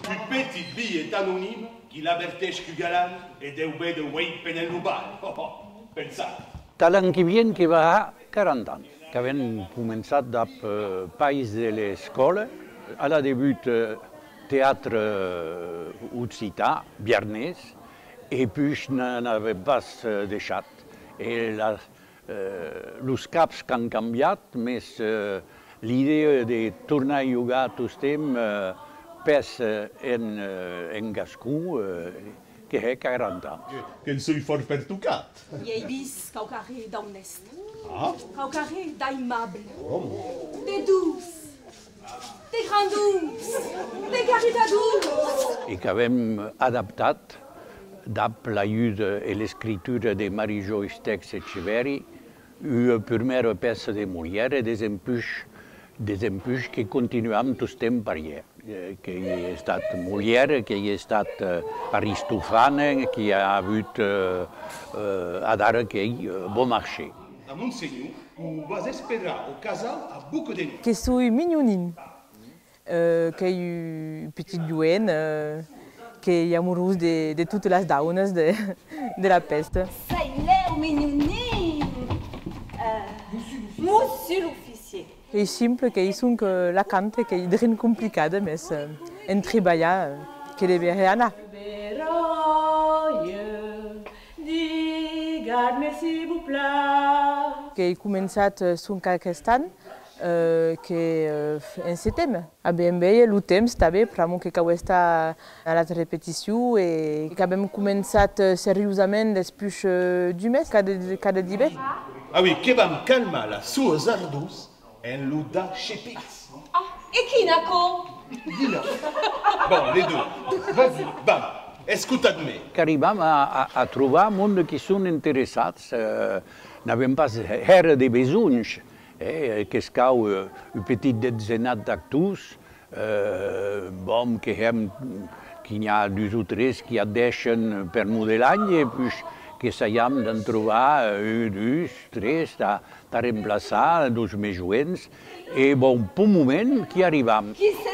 un petit billet anonyme qui l'averteix que galant et deu bé de Wade Penel Nubal. Pensat. L'any que vient que va 40 anys, que hem començat amb País de l'escola, a la debut teatre occità, Biarnès, et puis n'avem pas deixat. Els caps que han canviat, més l'idea de tornar a jugar tot temps pes en Gascú, que è 40 anys. Che sui fort per tocat. I he vist caucaré d'honest, Ah? caucaré d'aimable, de douce, de grandouce, de caritadouce. I que hem adaptat, amb l'ajuda i l'escriptura de Marie-Jo Estex Echeverri, una primera peça de Molière, des empuix que continuem tot temps per allà. Que hi ha estat Molière, que hi ha estat Aristofane, que hi ha hagut ara que bon marché. A Montseny, ho vas esperar au casal a beaucoup de nit. Que soy mignonine, que hay une petite douane, que est amoureuse de toutes les daunes de la peste. Sei leu, meninoninho. Monsieur l'officier. É simple, que isso que la cante, que é rien complicada, mas en treballar, que deveria anar. Que he començat son aquest any, que en setembre. A BMB, el temps està bé, però que cau estar a la repetició i que hem començat seriosament després du mes, cada divendres. Ah oui, que vam calmar la sues ardus en l'uda chepis. Ah, et qui naco? Dis-le. Bon, les deux. Vas-y, bam. Escolta'm-me. Que arribam a trobar monde que són interessats. N'avem pas era de besoins, que es cau un petit detzenat d'actors, que hi ha dos o tres que deixen per modelar i puis que s'ham d'en trobar un, dos, tres, de reemplaçar dos més joves. I bon, per un moment que arribam. Qui se